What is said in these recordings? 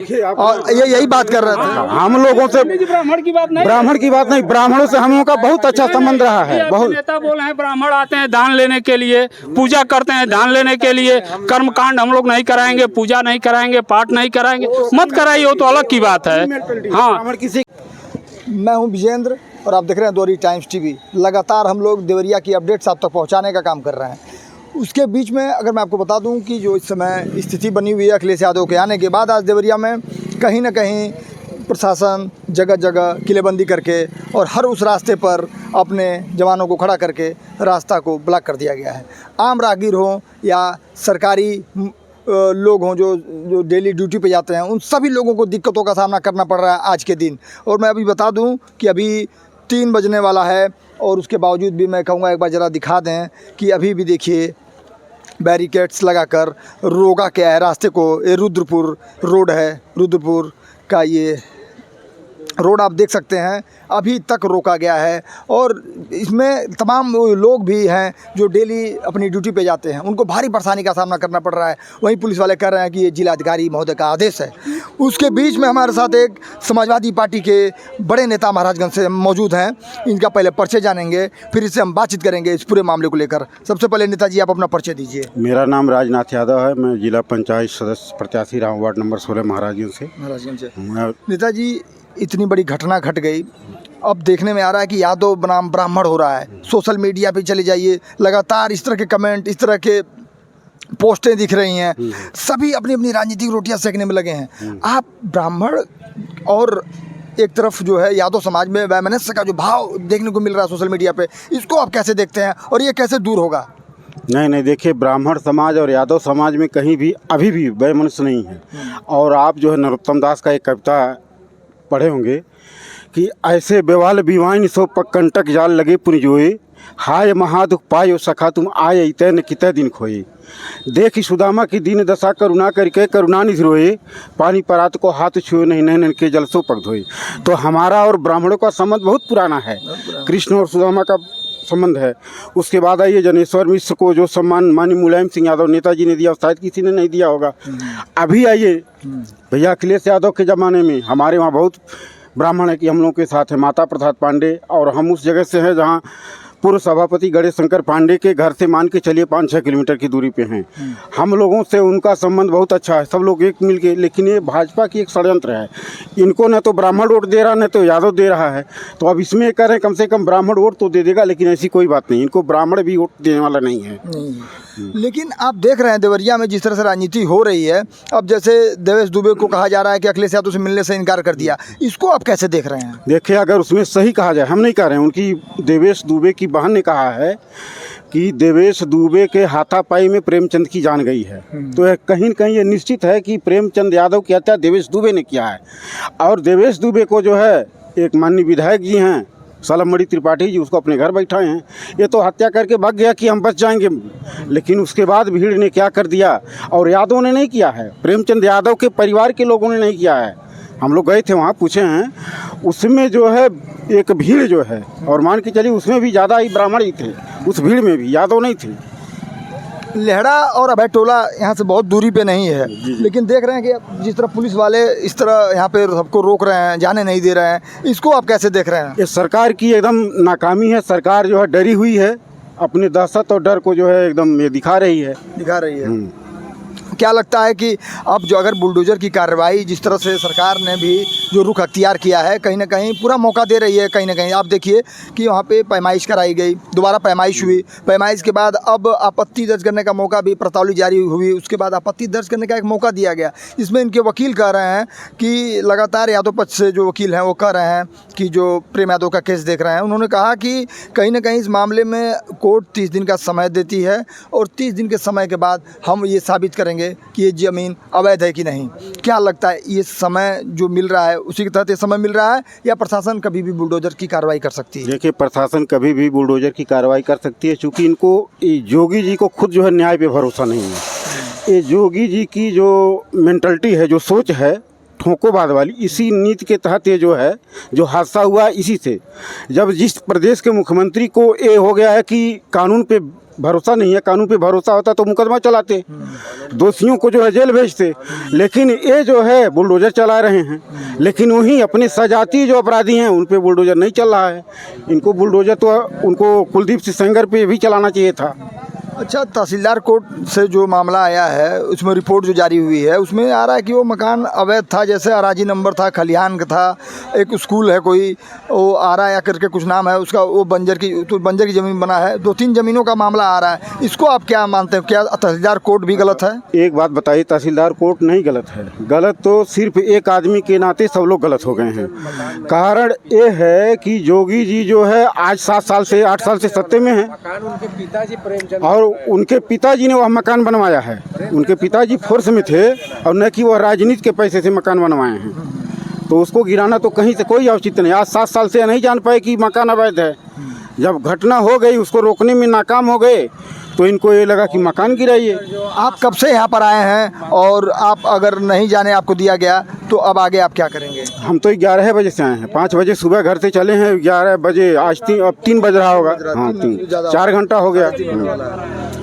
और ये यही बात कर रहे थे। हम लोगों से ब्राह्मण की बात नहीं, ब्राह्मणों से हम लोगों का बहुत अच्छा संबंध रहा है। बहुत नेता बोले हैं ब्राह्मण आते हैं दान लेने के लिए, पूजा करते हैं दान लेने के लिए, कर्म कांड हम लोग नहीं कराएंगे, पूजा नहीं कराएंगे, पाठ नहीं कराएंगे, मत कराइए, वो तो अलग की बात है। हाँ, किसी मैं हूं विजेंद्र और आप देख रहे हैं द्वारी टाइम्स टीवी। लगातार हम लोग देवरिया की अपडेट्स आप तक पहुंचाने का काम कर रहे हैं। उसके बीच में अगर मैं आपको बता दूं कि जो इस समय स्थिति बनी हुई है अखिलेश यादव के आने के बाद, आज देवरिया में कहीं ना कहीं प्रशासन जगह जगह किलेबंदी करके और हर उस रास्ते पर अपने जवानों को खड़ा करके रास्ता को ब्लॉक कर दिया गया है। आम राहगीर हों या सरकारी लोग हों जो डेली ड्यूटी पे जाते हैं, उन सभी लोगों को दिक्कतों का सामना करना पड़ रहा है आज के दिन। और मैं अभी बता दूं कि अभी 3 बजने वाला है और उसके बावजूद भी मैं कहूँगा एक बार ज़रा दिखा दें कि अभी भी देखिए बैरिकेड्स लगाकर रोका क्या है रास्ते को। ये रुद्रपुर रोड है, रुद्रपुर का ये रोड आप देख सकते हैं, अभी तक रोका गया है। और इसमें तमाम लोग भी हैं जो डेली अपनी ड्यूटी पे जाते हैं, उनको भारी परेशानी का सामना करना पड़ रहा है। वहीं पुलिस वाले कह रहे हैं कि ये जिलाधिकारी महोदय का आदेश है। उसके बीच में हमारे साथ एक समाजवादी पार्टी के बड़े नेता महाराजगंज से मौजूद हैं। इनका पहले परिचय जानेंगे, फिर इससे हम बातचीत करेंगे इस पूरे मामले को लेकर। सबसे पहले नेताजी आप अपना परिचय दीजिए। मेरा नाम राजनाथ यादव है, मैं जिला पंचायत सदस्य प्रत्याशी रहा हूँ, वार्ड नंबर 16 महाराजगंज से। नेताजी, इतनी बड़ी घटना घट गई, अब देखने में आ रहा है कि यादव बनाम ब्राह्मण हो रहा है। सोशल मीडिया पे चले जाइए, लगातार इस तरह के कमेंट, इस तरह के पोस्टें दिख रही हैं। सभी अपनी अपनी राजनीतिक रोटियां सेकने में लगे हैं। आप ब्राह्मण और एक तरफ जो है यादव समाज में वैमनस्य का जो भाव देखने को मिल रहा है सोशल मीडिया पे, इसको आप कैसे देखते हैं और ये कैसे दूर होगा? नहीं, देखिए, ब्राह्मण समाज और यादव समाज में कहीं भी अभी भी वैमनस्य नहीं है। और आप जो है नरोत्तम दास का एक कविता पढ़े होंगे कि ऐसे बेवाल बिवाइन सो कंटक जाल लगे पुनिजोए, हाय महादुख पायो सखा तुम आए इतने न कितने दिन खोए। देखी सुदामा की दीन दशा करुणा करके करुणा निधि रोए, पानी परात को हाथ छुए नहीं नैन के जल सो पग धोए। तो हमारा और ब्राह्मणों का संबंध बहुत पुराना है, कृष्ण और सुदामा का संबंध है। उसके बाद आइए जनेश्वर मिश्र को जो सम्मान माननीय मुलायम सिंह यादव नेताजी ने दिया, शायद किसी ने नहीं दिया होगा। अभी आइए भैया अखिलेश यादव के ज़माने में हमारे वहाँ बहुत ब्राह्मण है कि हम लोगों के साथ है माता प्रसाद पांडे, और हम उस जगह से हैं जहाँ पूर्व सभापति गणेश शंकर पांडे के घर से मान के चलिए 5-6 किलोमीटर की दूरी पे हैं। हम लोगों से उनका संबंध बहुत अच्छा है, सब लोग एक मिल के। लेकिन ये भाजपा की एक षड्यंत्र है, इनको न तो ब्राह्मण वोट दे रहा, न तो यादव दे रहा है। तो अब इसमें कह रहे हैं कम से कम ब्राह्मण वोट तो दे देगा, लेकिन ऐसी कोई बात नहीं, इनको ब्राह्मण भी वोट देने वाला नहीं है। लेकिन आप देख रहे हैं देवरिया में जिस तरह से राजनीति हो रही है, अब जैसे देवेश दुबे को कहा जा रहा है कि अखिलेश यादव से मिलने से इनकार कर दिया, इसको आप कैसे देख रहे हैं? देखिए, अगर उसमें सही कहा जाए, हम नहीं कह रहे हैं, उनकी देवेश दुबे की बहन ने कहा है कि देवेश दुबे के हाथापाई में प्रेमचंद की जान गई है। तो कहीं न कहीं ये निश्चित है कि प्रेमचंद यादव की हत्या देवेश दुबे ने किया है। और देवेश दुबे को जो है एक माननीय विधायक जी हैं सालमणि त्रिपाठी जी, उसको अपने घर बैठाए हैं। ये तो हत्या करके भाग गया कि हम बच जाएंगे, लेकिन उसके बाद भीड़ ने क्या कर दिया। और यादव ने नहीं किया है, प्रेमचंद यादव के परिवार के लोगों ने नहीं किया है। हम लोग गए थे वहाँ, पूछे हैं, उसमें जो है एक भीड़ जो है, और मान के चलिए उसमें भी ज़्यादा ही ब्राह्मण ही थे, उस भीड़ में भी यादव नहीं थे। लेहड़ा और अभय टोला यहाँ से बहुत दूरी पे नहीं है, लेकिन देख रहे हैं कि जिस तरह पुलिस वाले इस तरह यहाँ पे सबको रोक रहे हैं, जाने नहीं दे रहे हैं, इसको आप कैसे देख रहे हैं? ये सरकार की एकदम नाकामी है। सरकार जो है डरी हुई है, अपने दहशत और डर को जो है एकदम ये दिखा रही है। क्या लगता है कि अब जो अगर बुलडोज़र की कार्रवाई जिस तरह से सरकार ने भी जो रुख अख्तियार किया है, कहीं ना कहीं पूरा मौका दे रही है, कहीं ना कहीं आप देखिए कि वहाँ पे पैमाइश कराई गई, दोबारा पैमाइश हुई, पैमाइश के बाद अब आपत्ति दर्ज करने का मौका भी, प्रतावली जारी हुई, उसके बाद आपत्ति दर्ज करने का एक मौका दिया गया। इसमें इनके वकील कह रहे हैं कि लगातार यादव पक्ष से जो वकील हैं वो कह रहे हैं कि जो प्रेम यादव का केस देख रहे हैं, उन्होंने कहा कि कहीं ना कहीं इस मामले में कोर्ट 30 दिन का समय देती है और 30 दिन के समय के बाद हम ये साबित करेंगे कि ये ज़मीन अवैध है कि नहीं। क्या लगता है, ये समय जो मिल रहा है उसी के तहत ये समय मिल रहा है, या प्रशासन कभी भी बुलडोज़र की कार्रवाई कर सकती है? देखिए, प्रशासन कभी भी बुलडोज़र की कार्रवाई कर सकती है, क्योंकि इनको योगी जी को खुद जो है न्याय पे भरोसा नहीं है। ये योगी जी की जो मेंटलिटी है, जो सोच है, ठोकोबाद वाली, इसी नीति के तहत ये जो है जो हादसा हुआ इसी से। जब जिस प्रदेश के मुख्यमंत्री को ये हो गया है कि कानून पे भरोसा नहीं है, कानून पे भरोसा होता तो मुकदमा चलाते, दोषियों को जो है जेल भेजते, लेकिन ये जो है बुलडोजर चला रहे हैं। लेकिन वहीं अपने सजातीय जो अपराधी हैं उन पे बुलडोजर नहीं चल रहा है। इनको बुलडोजर तो उनको कुलदीप सिंह सेंगर पे भी चलाना चाहिए था। अच्छा, तहसीलदार कोर्ट से जो मामला आया है उसमें रिपोर्ट जो जारी हुई है उसमें आ रहा है कि वो मकान अवैध था, जैसे अराजी नंबर था, खलिहान का था, एक स्कूल है कोई, वो आरा करके कुछ नाम है उसका, वो बंजर की ज़मीन बना है। 2-3 ज़मीनों का मामला आ रहा है। इसको आप क्या मानते हैं, क्या तहसीलदार कोर्ट भी गलत है? एक बात बताइए, तहसीलदार कोर्ट नहीं गलत है, गलत तो सिर्फ एक आदमी के नाते सब लोग गलत हो गए हैं। कारण ये है कि जोगी जी जो है आज 7 साल से 8 साल से सत्ते में हैं और उनके पिताजी ने वह मकान बनवाया है। उनके पिताजी फोर्स में थे और न कि वह राजनीति के पैसे से मकान बनवाए हैं, तो उसको गिराना तो कहीं से कोई औचित्य नहीं। आज 7 साल से नहीं जान पाए कि मकान अवैध है। जब घटना हो गई उसको रोकने में नाकाम हो गए तो इनको ये लगा कि मकान गिराइए। आप कब से यहाँ पर आए हैं और आप अगर नहीं जाने आपको दिया गया तो अब आगे आप क्या करेंगे? हम तो 11 बजे से आए हैं, 5 बजे सुबह घर से चले हैं, 11 बजे आज अब 3 बज रहा होगा। हाँ, 4 घंटा हो गया।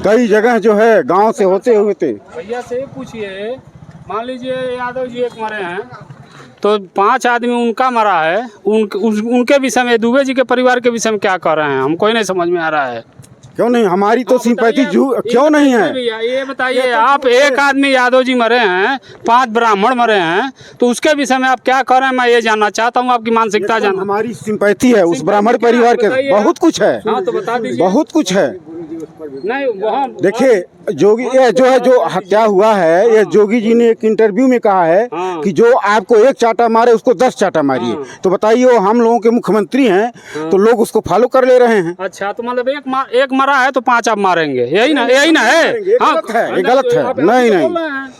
कई जगह जो है गांव से होते हुए थे। भैया से पूछिए, मान लीजिए यादव जी एक मरे हैं तो 5 आदमी उनका मरा है, उनके विषय में, दुबे जी के परिवार के विषय में क्या कर रहे हैं, हमको ही नहीं समझ में आ रहा है। क्यों नहीं, हमारी तो सिंपैथी क्यों नहीं है? भैया ये बताइए, आप एक आदमी यादव जी मरे हैं, 5 ब्राह्मण मरे हैं, तो उसके विषय में आप क्या कर रहे हैं, मैं ये जानना चाहता हूँ, आपकी मानसिकता जानना। हमारी सिंपैथी है उस ब्राह्मण परिवार के, बहुत कुछ है। हाँ तो बता दीजिए। बहुत कुछ है। नहीं वहाँ देखिए, जोगी ये जो है जो हत्या हुआ है, ये जोगी जी ने एक इंटरव्यू में कहा है कि जो आपको 1 चाटा मारे उसको 10 चाटा मारिए। तो बताइए, वो हम लोगों के मुख्यमंत्री हैं तो लोग उसको फॉलो कर ले रहे हैं। अच्छा, तो मतलब एक मरा है तो 5 आप मारेंगे, यही ना है? हाँ, गलत है, ये गलत है।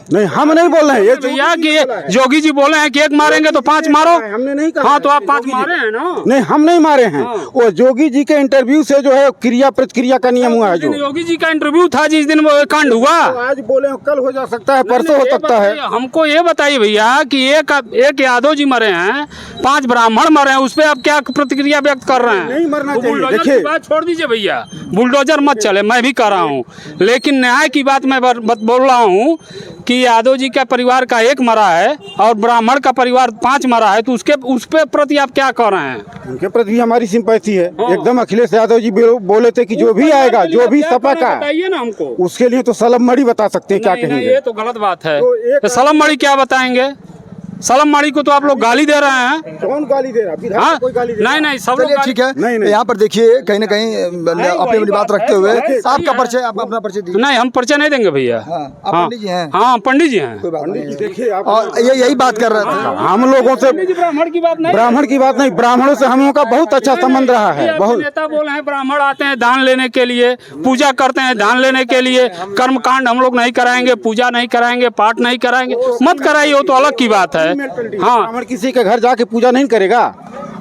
नहीं, हम नहीं बोल रहे हैं ये भैया कि जोगी जी बोले हैं कि 1 मारेंगे तो 5 मारो। हमने नहीं कहा। हाँ, तो आप 5 मारे हैं ना? नहीं, हम नहीं मारे हैं। वो जोगी जी के इंटरव्यू से जो है क्रिया प्रतिक्रिया का नियम हुआ है। जो योगी जी का इंटरव्यू था जिस दिन वो कांड हुआ, आज बोले कल हो जा सकता है, परसों हो सकता है। हमको ये बताइए भैया कि एक यादव जी मरे हैं, 5 ब्राह्मण मरे हैं, उस पर आप क्या प्रतिक्रिया व्यक्त कर रहे हैं? नहीं मरना चाहिए। बुलडोजर की बात छोड़ दीजिए भैया, बुलडोजर मत चले, मैं भी कर रहा हूँ, लेकिन न्याय की बात मैं बोल रहा हूँ कि यादव जी का परिवार का 1 मरा है और ब्राह्मण का परिवार 5 मरा है, तो उस पे प्रति आप क्या कर रहे हैं? उनके प्रति भी हमारी सिंपैथी है एकदम। अखिलेश यादव जी बोले थे कि जो भी आएगा, जो भी सपा का, बताइए ना हमको। उसके लिए तो सलम मड़ी बता सकते हैं, क्या कहेंगे? ये तो गलत बात है। तो सलम मड़ी क्या बताएंगे? सलम मणि को तो आप लोग गाली दे रहे हैं। कौन गाली दे रहा है? हाँ? कोई गाली दे रहा? नहीं सब चलिए ठीक है। नहीं। यहाँ पर देखिए कहीं ना कहीं अपनी अपनी बात रखते हुए आपका परिचय, आप अपना परिचय दीजिए। नहीं, हम परिचय नहीं देंगे भैया। आप पंडित जी हैं? हाँ, पंडित जी हैं। कोई बात नहीं। देखिए, और यही बात कर रहे थे हम लोगों से। ब्राह्मण की बात नहीं, ब्राह्मणों से हम लोगों का बहुत अच्छा संबंध रहा है। बहुत नेता बोले हैं ब्राह्मण आते हैं दान लेने के लिए, पूजा करते हैं दान लेने के लिए, कर्मकांड हम लोग नहीं कराएंगे, पूजा नहीं कराएंगे, पाठ नहीं कराएंगे। मत कराइए, वो तो अलग की बात है। हाँ, किसी के घर जाके पूजा नहीं करेगा।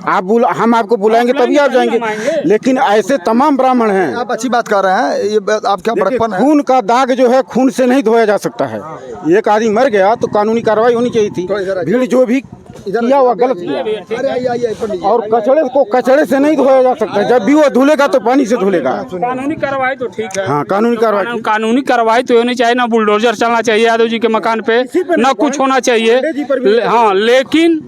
हम आपको बुलाएंगे तभी आप जाएंगे, लेकिन ऐसे तमाम ब्राह्मण हैं। आप अच्छी बात कर रहे हैं, ये आप क्या बड़कपन है? खून का दाग जो है खून से नहीं धोया जा सकता है। एक आदमी मर गया तो कानूनी कार्रवाई होनी चाहिए थी। भीड़ जो भी किया हुआ गलत किया, और कचड़े से नहीं धोया जा सकता। जब भी वो धुलेगा तो पानी से धुलेगा। कानूनी कार्रवाई तो ठीक है। हाँ, कानूनी कार्रवाई तो होनी चाहिए ना। बुलडोजर चलना चाहिए यादव जी के मकान पे, ना कुछ होना चाहिए। हाँ, लेकिन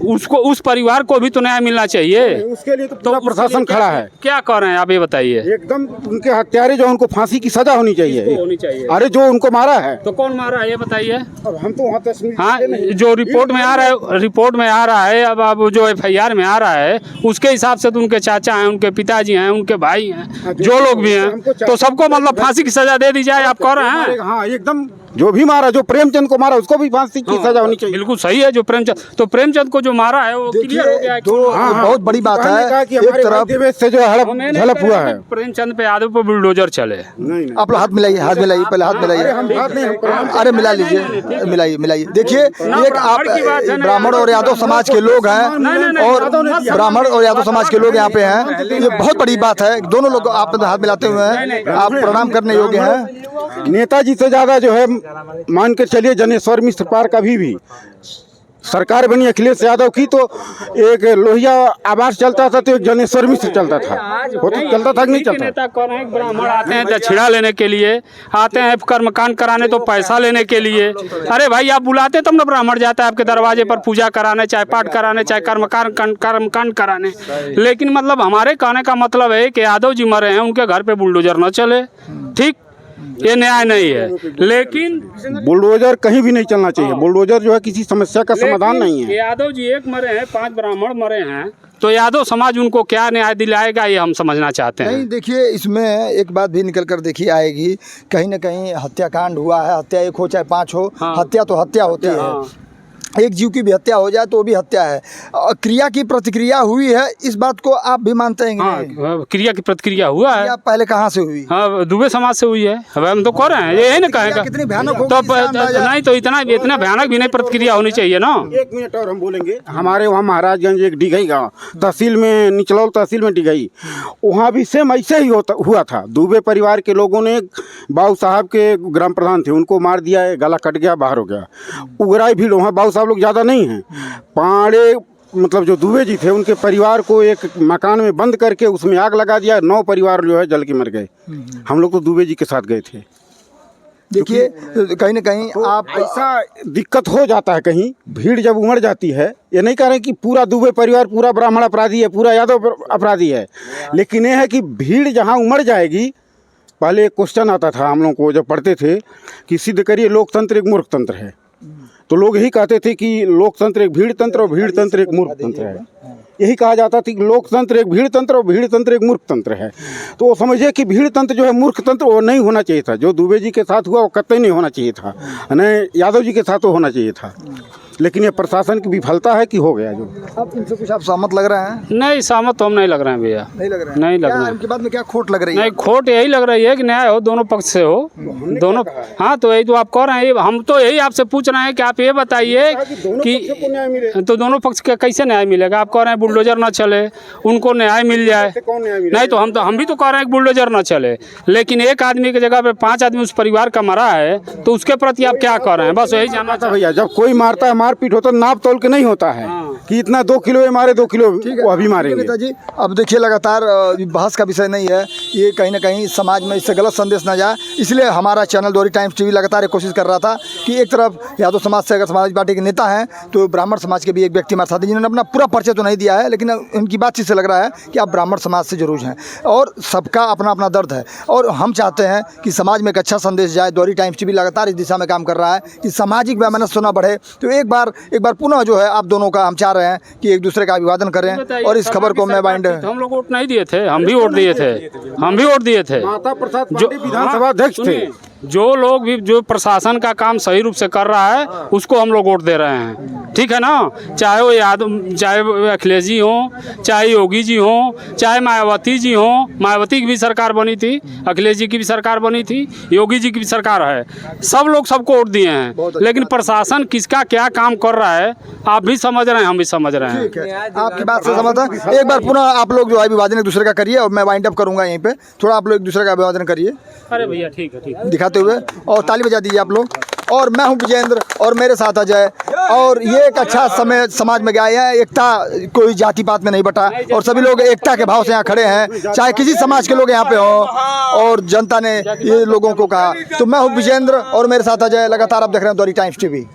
उसको, उस परिवार को भी तो न्याय मिलना चाहिए। उसके लिए तो पूरा प्रशासन खड़ा है। क्या कर रहे हैं आप, ये बताइए। एकदम उनके हत्यारे जो, उनको फांसी की सजा होनी चाहिए। अरे जो उनको मारा है, तो कौन मारा है ये बताइए। अब हम तो वहाँ तस्वीर। हाँ, जो रिपोर्ट में आ रहा है, अब जो FIR में आ रहा है उसके हिसाब से तो उनके चाचा हैं, उनके पिताजी हैं, उनके भाई हैं, जो लोग भी हैं, तो सबको मतलब फांसी की सजा दे दी जाए, आप कह रहे हैं। हाँ, एकदम। जो भी मारा, जो प्रेमचंद को मारा उसको भी फांसी की सजा होनी चाहिए। बिल्कुल सही है। जो प्रेमचंद को जो मारा है वो क्लियर हो गया है। बहुत बड़ी बात है। एक तरफ से जो झड़प हुआ है, प्रेमचंद पे यादव पे बुलडोजर चले। आप लोग हाथ मिलाइए, पहले हाथ मिलाइए। अरे मिला लीजिए, मिलाइए। देखिए, एक आप ब्राह्मण और यादव समाज के लोग हैं, और ब्राह्मण और यादव समाज के लोग यहाँ पे हैं। ये बहुत बड़ी बात है। दोनों लोग आप हाथ मिलाते हुए हैं, आप प्रणाम करने योग्य हैं। नेताजी से ज्यादा जो है मान के चलिए जनेश्वर मिश्र पार्क अभी भी सरकार बनी अखिलेश यादव की तो एक लोहिया आवास चलता था, तो एक जनेश्वर मिश्र चलता था। वो तो चलता था कि नहीं चलता? नेता कौन है? ब्राह्मण आते हैं दक्षिणा लेने के लिए, आते हैं कर्मकांड कराने तो पैसा लेने के लिए। अरे भाई आप बुलाते तब ना ब्राह्मण जाता है आपके दरवाजे पर पूजा कराने, चाहे पाठ कराने, चाहे कर्मकांड कराने। लेकिन मतलब हमारे कहने का मतलब है कि यादव जी मरे हैं, उनके घर पे बुलडोजर न चले, ठीक, ये न्याय नहीं है। लेकिन बुलडोजर कहीं भी नहीं चलना चाहिए। बुलडोजर जो है किसी समस्या का समाधान नहीं है। यादव जी एक मरे हैं, 5 ब्राह्मण मरे हैं, तो यादव समाज उनको क्या न्याय दिलाएगा ये हम समझना चाहते हैं। नहीं, देखिए इसमें एक बात भी निकल कर देखिए आएगी, कहीं ना कहीं हत्याकांड हुआ है, हत्या एक हो चाहे 5 हो, हाँ। हत्या तो हत्या होती है। एक जीव की भी हत्या हो जाए तो भी हत्या है। क्रिया की प्रतिक्रिया हुई है, इस बात को आप भी मानते हैं कि नहीं? हाँ, क्रिया की प्रतिक्रिया हुआ है। क्रिया पहले कहाँ से हुई? हाँ, दुबे समाज से हुई है। अब हम तो कह रहे हैं यही ना कहेगा। कितनी भयानक होगी तो इसका अंदाजा? नहीं तो इतना भयानक भी नहीं प्रतिक्रिया होनी चाहिए ना। 1 मिनट और हम बोलेंगे। हमारे वहाँ महाराजगंज एक डिघई गाँव तहसील में, निचलौल तहसील में डिघई, वहाँ भी सेम ऐसे ही हुआ था। दुबे परिवार के लोगों ने बाबू साहब के ग्राम प्रधान थे, उनको मार दिया, गला कट गया, बाहर हो गया। उगराई भीड़, वहाँ बाबू साहब लोग ज़्यादा नहीं हैं। पाड़े मतलब जो दुबे जी थे उनके परिवार को एक मकान में बंद करके उसमें आग लगा दिया। 9 परिवार जो है जल के मर गए। हम लोग तो दुबे जी के साथ गए थे। देखिए कहीं ना कहीं तो आप ऐसा दिक्कत हो जाता है, कहीं भीड़ जब उमड़ जाती है। ये नहीं कह रहे कि पूरा दुबे परिवार, पूरा ब्राह्मण अपराधी है, पूरा यादव अपराधी है, लेकिन ये है कि भीड़ जहाँ उमड़ जाएगी। पहले एक क्वेश्चन आता था हम लोग को जब पढ़ते थे कि सिद्ध करिए लोकतंत्र एक मूर्ख तंत्र है, तो लोग यही कहते थे कि लोकतंत्र एक भीड़ तंत्र और भीड़ तंत्र एक मूर्ख तंत्र है। यही कहा जाता था कि लोकतंत्र एक भीड़ तंत्र और भीड़ तंत्र एक मूर्ख तंत्र है। तो वो समझिए कि भीड़ तंत्र जो है मूर्ख तंत्र, वो नहीं होना चाहिए था। जो दुबे जी के साथ हुआ वो कतई नहीं होना चाहिए था, नहीं यादव जी के साथ तो होना चाहिए था। लेकिन ये प्रशासन की विफलता है कि हो गया। जो आप इनसे कुछ आप सहमत लग रहे हैं? नहीं, सहमत तो हम नहीं लग रहे हैं भैया। नहीं लग रहे हैं? नहीं लग क्या रहा है। इनके बाद में क्या खोट लग रही है? नहीं, खोट यही लग रही है कि न्याय हो, दोनों पक्ष से हो, दोनों। हाँ, तो यही तो आप कह रहे हैं। हम तो यही आपसे पूछ रहे हैं कि आप ये बताइए कि तो दोनों पक्ष का कैसे न्याय मिलेगा? आप कह रहे हैं बुलडोजर ना चले, उनको न्याय मिल जाए। नहीं तो हम भी तो कह रहे हैं कि बुलडोजर ना चले, लेकिन एक आदमी की जगह पे 5 आदमी उस परिवार का मरा है, तो उसके प्रति आप क्या कह रहे हैं? बस यही जानना था भैया। जब कोई मारता है, मारपीट होता है, नाप तोल के नहीं होता है कि इतना 2 किलो ये मारे, 2 किलो वो अभी मारेंगे। नेताजी, अब देखिए लगातार बहस का विषय नहीं है ये, कहीं ना कहीं समाज में इससे गलत संदेश ना जाए, इसलिए हमारा चैनल द्वारी टाइम्स टीवी लगातार एक कोशिश कर रहा था कि एक तरफ यादव समाज से अगर समाजवादी पार्टी के नेता हैं, तो ब्राह्मण समाज के भी एक व्यक्ति हमारे साथ हैं जिन्होंने अपना पूरा परिचय तो नहीं दिया है, लेकिन उनकी बातचीत से लग रहा है कि आप ब्राह्मण समाज से जरूर हैं और सबका अपना अपना दर्द है। और हम चाहते हैं कि समाज में एक अच्छा संदेश जाए। द्वारी टाइम्स टीवी लगातार इस दिशा में काम कर रहा है कि सामाजिक वैमनस्य ना बढ़े। तो एक बार पुनः जो है आप दोनों का हम चाह रहे हैं कि एक दूसरे का अभिवादन करें और इस खबर को मैं बाइंड। हम लोग वोट नहीं दिए थे, हम भी वोट दिए थे। माता प्रसाद जो विधानसभा अध्यक्ष थे, जो लोग भी जो प्रशासन का काम सही रूप से कर रहा है उसको हम लोग वोट दे रहे हैं, ठीक है ना। चाहे वो यादव, चाहे वो अखिलेश जी हों, चाहे योगी जी हों, चाहे मायावती जी हों। मायावती की भी सरकार बनी थी, अखिलेश जी की भी सरकार बनी थी, योगी जी की भी सरकार है। सब लोग सबको वोट दिए हैं, लेकिन प्रशासन किसका क्या काम कर रहा है आप भी समझ रहे हैं, हम भी समझ रहे हैं। ठीक है, आपकी बात से सहमत है। एक बार पुनः आप लोग जो है अभिवादन एक दूसरे का करिए और मैं वाइंड अप करूंगा यहीं पे। थोड़ा आप लोग एक दूसरे का अभिवादन करिए अरे भैया ठीक है दिखाते हुए, और ताली बजा दीजिए आप लोग। और मैं हूं विजेंद्र और मेरे साथ अजय, और ये एक अच्छा समय समाज में गया है। एकता कोई जाति पात में नहीं बटा और सभी लोग एकता के भाव से यहाँ खड़े हैं, चाहे किसी समाज के लोग यहाँ पे हों। और जनता ने ये लोगों को कहा। तो मैं हूं विजेंद्र और मेरे साथ अजय। लगातार आप देख रहे हैं द्वारी टाइम्स टीवी।